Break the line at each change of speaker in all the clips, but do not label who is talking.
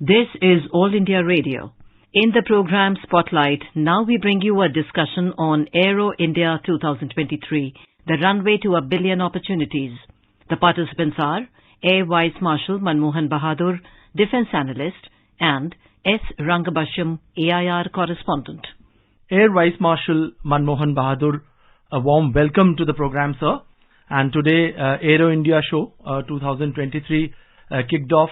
This is All India Radio. In the program Spotlight, now we bring you a discussion on Aero India 2023, the runway to a billion opportunities. The participants are Air Vice Marshal Manmohan Bahadur, Defence Analyst, and S. Rangabashyam, AIR Correspondent.
Air Vice Marshal Manmohan Bahadur, a warm welcome to the program, sir. And today, Aero India show 2023 kicked off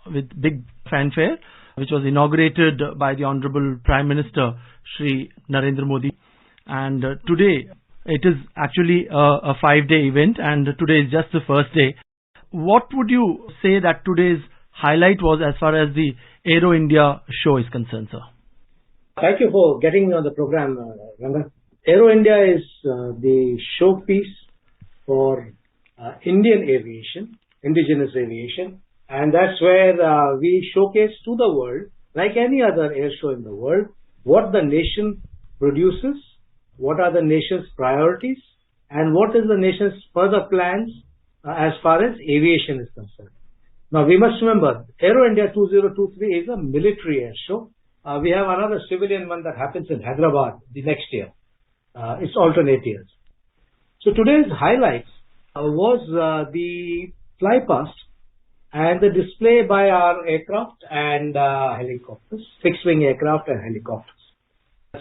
with big fanfare, which was inaugurated by the Honorable Prime Minister, Shri Narendra Modi. And today, it is actually a 5-day event, and today is just the first day. What would you say that today's highlight was as far as the Aero India show is concerned, sir?
Thank you for getting me on the program, Ranga. Aero India is the showpiece for Indian aviation, indigenous aviation, and that's where we showcase to the world, like any other air show in the world, what the nation produces, what are the nation's priorities, and what is the nation's further plans as far as aviation is concerned. Now, we must remember, Aero India 2023 is a military air show. We have another civilian one that happens in Hyderabad the next year. It's alternate years. So today's highlights was the flypast and the display by our aircraft and helicopters, fixed-wing aircraft and helicopters.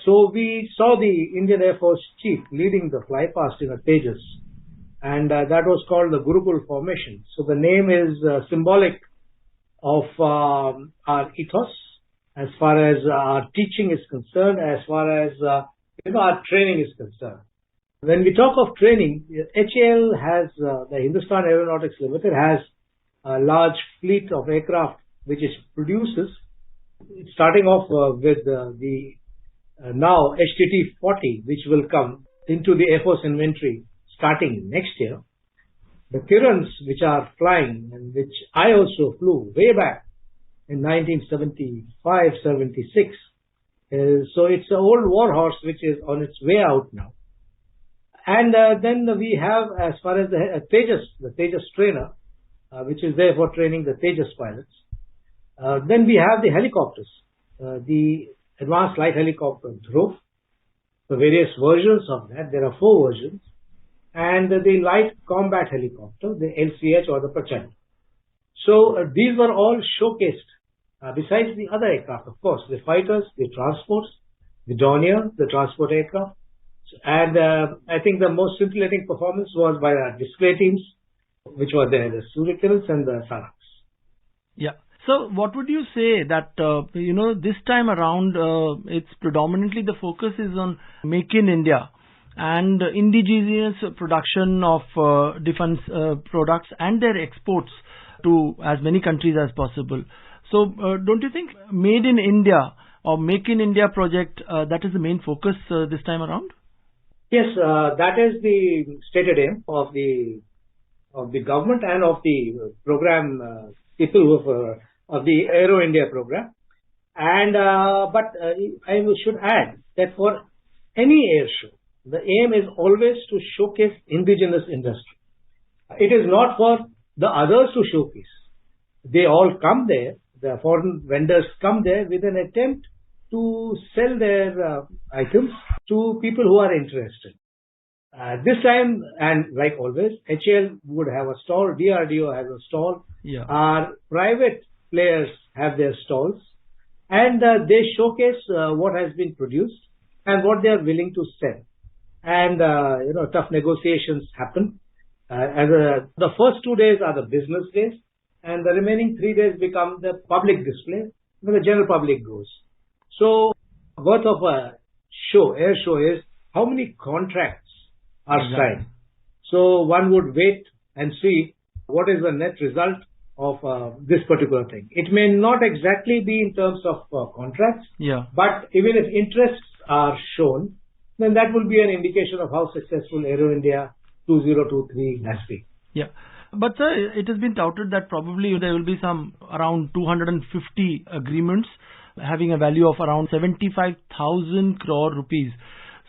So we saw the Indian Air Force Chief leading the flypast in a Tejas, and that was called the Gurukul Formation. So the name is symbolic of our ethos as far as our teaching is concerned, as far as our training is concerned. When we talk of training, HAL has, the Hindustan Aeronautics Limited has a large fleet of aircraft which it produces, starting off with the now HTT-40, which will come into the Air Force inventory starting next year. The Kirans, which are flying and which I also flew way back in 1975-76. So it's an old war horse which is on its way out now. And then we have, as far as the Tejas trainer, which is there for training the Tejas pilots. Then we have the helicopters, the Advanced Light Helicopter Dhruv, the various versions of that. There are 4 versions. And the Light Combat Helicopter, the LCH or the Prachand. So these were all showcased, besides the other aircraft, of course, the fighters, the transports, the Dornier, the transport aircraft. And I think the most scintillating performance was by our display teams, which were there, the Surikirans and the Saraks.
Yeah. So what would you say that, this time around, it's predominantly the focus is on Make in India and indigenous production of defense products and their exports to as many countries as possible. So don't you think Made in India or Make in India project, that is the main focus this time around?
Yes, that is the stated aim of the government and of the program people of the Aero India program. And but I should add that for any air show, the aim is always to showcase indigenous industry. It is not for the others to showcase. They all come there. The foreign vendors come there with an attempt to sell their items to people who are interested. This time, and like always, HAL would have a stall, DRDO has a stall, our private players have their stalls, and they showcase what has been produced and what they are willing to sell. And, tough negotiations happen. The first 2 days are the business days, and the remaining 3 days become the public display, where the general public goes. So, worth of a show, air show is how many contracts are signed. So, one would wait and see what is the net result of this particular thing. It may not exactly be in terms of contracts, but even if interests are shown, then that will be an indication of how successful Aero India 2023 has been.
Yeah. But sir, it has been touted that probably there will be some around 250 agreements having a value of around 75,000 crore rupees.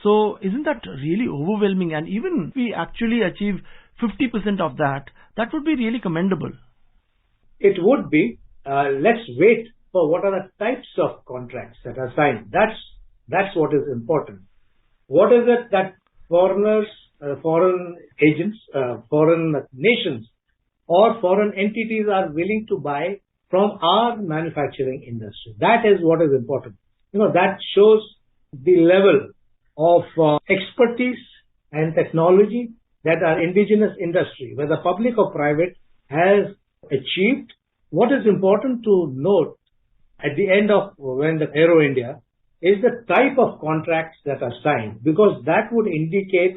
So isn't that really overwhelming? And even if we actually achieve 50% of that, that would be really commendable.
It would be. Let's wait for what are the types of contracts that are signed. That's what is important. What is it that foreigners, foreign agents, foreign nations or foreign entities are willing to buy from our manufacturing industry? That is what is important. That shows the level of expertise and technology that our indigenous industry, whether public or private, has achieved. What is important to note at the end of when the Aero India is the type of contracts that are signed, because that would indicate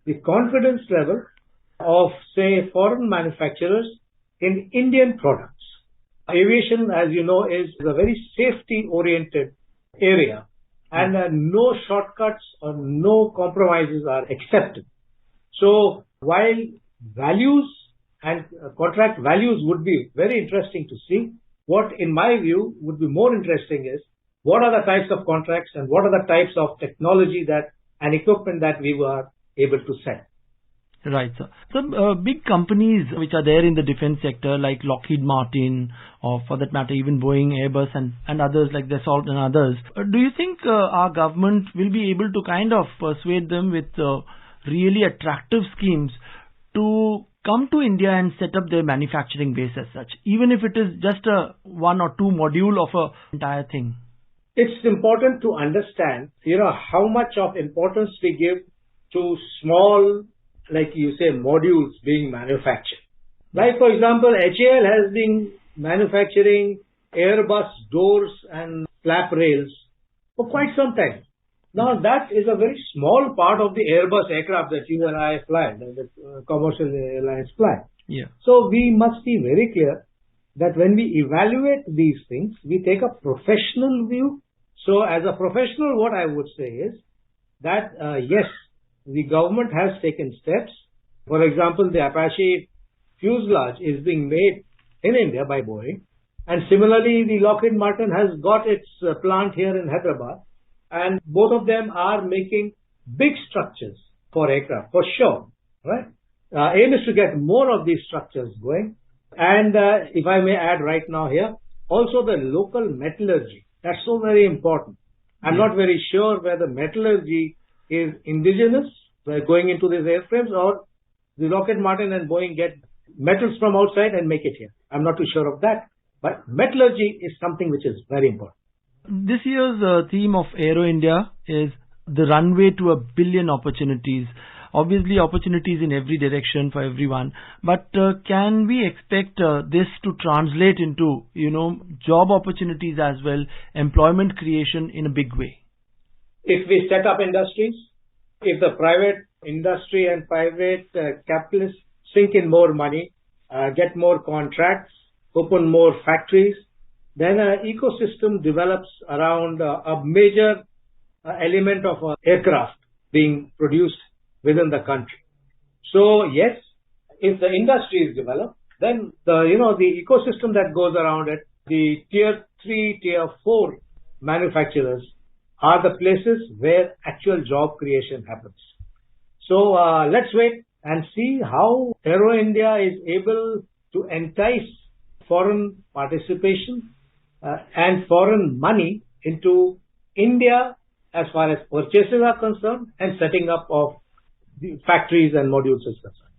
the confidence level of, say, foreign manufacturers in Indian products. Aviation, as you know, is a very safety-oriented area, and no shortcuts or no compromises are accepted. So while values and contract values would be very interesting to see, what in my view would be more interesting is what are the types of contracts and what are the types of technology that and equipment that we were able to sell.
Right, sir. So big companies which are there in the defense sector like Lockheed Martin, or for that matter even Boeing, Airbus and others like Dassault and others, do you think our government will be able to kind of persuade them with really attractive schemes to come to India and set up their manufacturing base as such, even if it is just a one or two module of a entire thing?
It's important to understand, how much of importance we give to small, like you say, modules being manufactured. Like, for example, HAL has been manufacturing Airbus doors and flap rails for quite some time. Now, that is a very small part of the Airbus aircraft that you and I fly, that commercial airlines fly.
Yeah.
So, we must be very clear that when we evaluate these things, we take a professional view. So, as a professional, what I would say is that, yes, the government has taken steps. For example, the Apache fuselage is being made in India by Boeing. And similarly, the Lockheed Martin has got its plant here in Hyderabad. And both of them are making big structures for aircraft, for sure. Right? Aim is to get more of these structures going. And if I may add right now here, also the local metallurgy. That's so very important. I'm not very sure whether metallurgy is indigenous, going into these airframes, or the Lockheed Martin and Boeing get metals from outside and make it here. I'm not too sure of that. But metallurgy is something which is very important.
This year's theme of Aero India is the runway to 1 billion opportunities. Obviously, opportunities in every direction for everyone. But can we expect this to translate into, job opportunities as well, employment creation in a big way?
If we set up industries, if the private industry and private capitalists sink in more money, get more contracts, open more factories, then an ecosystem develops around a major element of aircraft being produced within the country. So yes, if the industry is developed, then the ecosystem that goes around it, the tier 3, tier 4 manufacturers are the places where actual job creation happens. So let's wait and see how Aero India is able to entice foreign participation and foreign money into India as far as purchases are concerned and setting up of the factories and modules is concerned.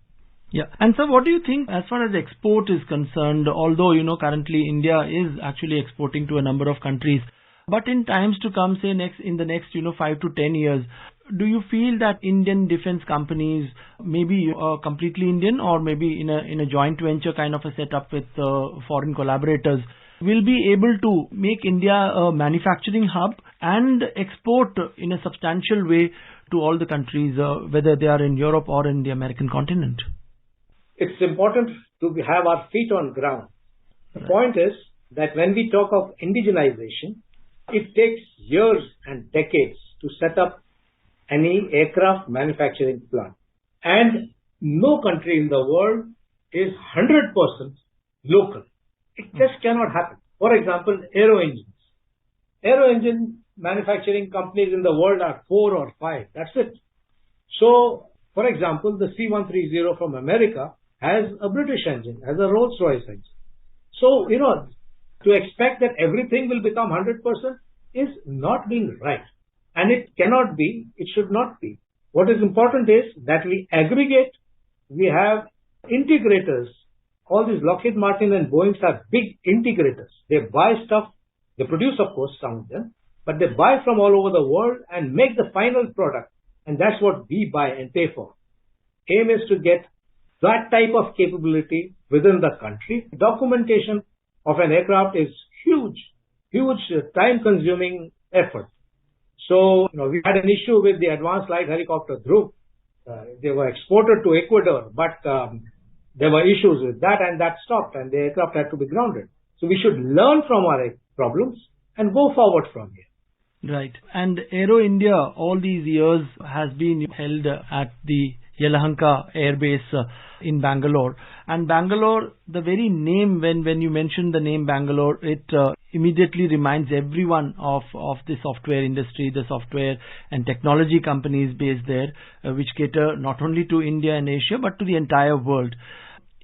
Yeah. And so what do you think as far as export is concerned, although, currently India is actually exporting to a number of countries, but in times to come, say in the next 5 to 10 years, do you feel that Indian defense companies, maybe completely Indian or maybe in a joint venture kind of a setup with foreign collaborators, will be able to make India a manufacturing hub and export in a substantial way to all the countries, whether they are in Europe or in the American continent?
It's important to have our feet on ground. The point is that when we talk of indigenization, it takes years and decades to set up any aircraft manufacturing plant. And no country in the world is 100% local. It just cannot happen. For example, aero engines. Aero engine manufacturing companies in the world are 4 or 5. That's it. So, for example, the C-130 from America has a British engine, has a Rolls-Royce engine. So, To expect that everything will become 100% is not being right. And it cannot be, it should not be. What is important is that we aggregate, we have integrators. All these Lockheed Martin and Boeings are big integrators. They buy stuff, they produce of course some of them, but they buy from all over the world and make the final product. And that's what we buy and pay for. Aim is to get that type of capability within the country. Documentation of an aircraft is huge time-consuming effort. So, we had an issue with the Advanced Light Helicopter Group. They were exported to Ecuador, but there were issues with that, and that stopped, and the aircraft had to be grounded. So we should learn from our problems and go forward from here.
Right. And Aero India all these years has been held at the Yelahanka Air Base in Bangalore. And Bangalore, the very name, when you mention the name Bangalore, it immediately reminds everyone of the software industry, the software and technology companies based there, which cater not only to India and Asia, but to the entire world.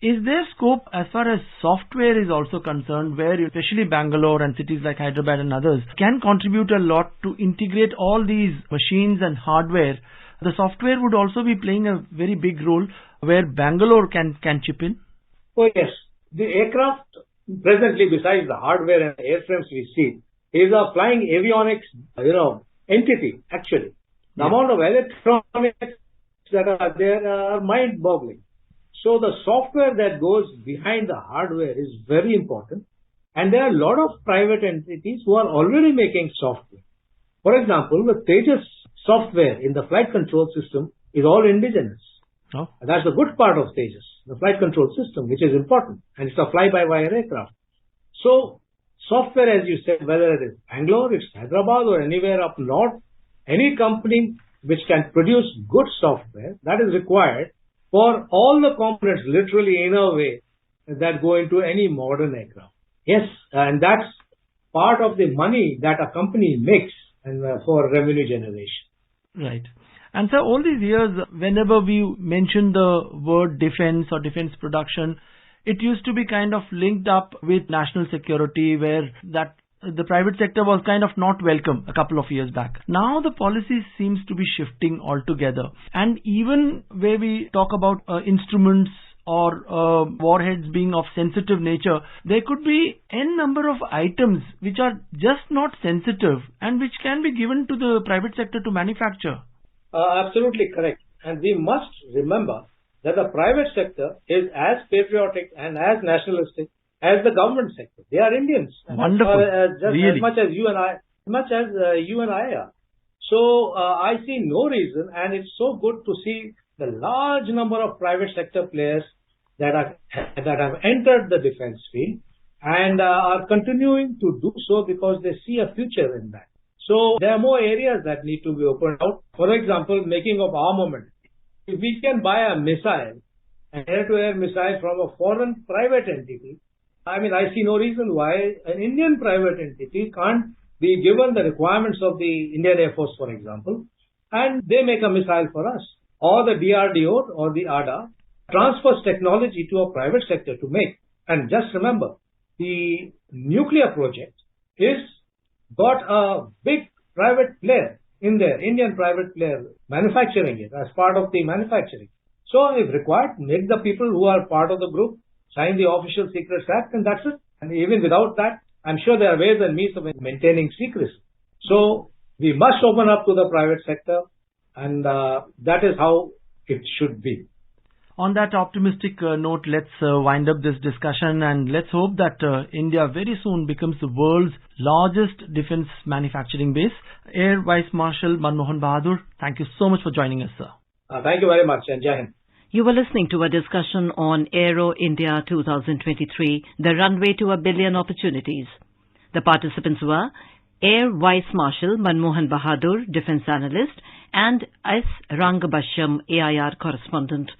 Is there scope as far as software is also concerned, where especially Bangalore and cities like Hyderabad and others can contribute a lot to integrate all these machines and hardware? The software would also be playing a very big role where Bangalore can chip in?
Oh yes. The aircraft presently, besides the hardware and airframes we see, is a flying avionics, entity actually. The amount of electronics that are there are mind-boggling. So the software that goes behind the hardware is very important. And there are a lot of private entities who are already making software. For example, the Tejas software in the flight control system is all indigenous.
Oh.
That's the good part of Tejas, the flight control system, which is important. And it's a fly-by-wire aircraft. So software, as you said, whether it is Bangalore, it's Hyderabad or anywhere up north, any company which can produce good software, that is required for all the components, literally in a way, that go into any modern aircraft. Yes, and that's part of the money that a company makes and for revenue generation.
Right. And so all these years, whenever we mention the word defense or defense production, it used to be kind of linked up with national security, where that the private sector was kind of not welcome a couple of years back. Now the policy seems to be shifting altogether. And even where we talk about instruments or warheads being of sensitive nature, there could be n number of items which are just not sensitive and which can be given to the private sector to manufacture.
Absolutely correct. And we must remember that the private sector is as patriotic and as nationalistic as the government sector. They are Indians.
Wonderful. Really.
As much as you and I are. So I see no reason, and it's so good to see the large number of private sector players that have entered the defense field and are continuing to do so because they see a future in that. So there are more areas that need to be opened out. For example, making of armament. If we can buy a missile, an air-to-air missile from a foreign private entity, I see no reason why an Indian private entity can't be given the requirements of the Indian Air Force, for example, and they make a missile for us. Or the DRDO or the ADA transfers technology to a private sector to make. And just remember, the nuclear project is got a big private player in there, Indian private player, manufacturing it as part of the manufacturing. So if required, make the people who are part of the group sign the Official Secrets Act, and that's it. And even without that, I'm sure there are ways and means of maintaining secrecy. So we must open up to the private sector, and that is how it should be.
On that optimistic note, let's wind up this discussion, and let's hope that India very soon becomes the world's largest defense manufacturing base. Air Vice Marshal Manmohan Bahadur, thank you so much for joining us, sir.
Thank you very much, and Jai Hind.
You were listening to a discussion on Aero India 2023, the runway to a billion opportunities. The participants were Air Vice Marshal Manmohan Bahadur, Defence Analyst, and S. Rangabashyam, AIR Correspondent.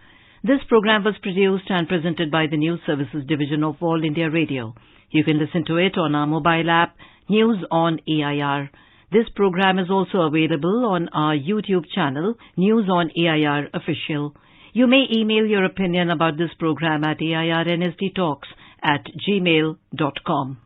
This program was produced and presented by the News Services Division of All India Radio. You can listen to it on our mobile app, News on AIR. This program is also available on our YouTube channel, News on AIR Official. You may email your opinion about this program at airnsdtalks@gmail.com.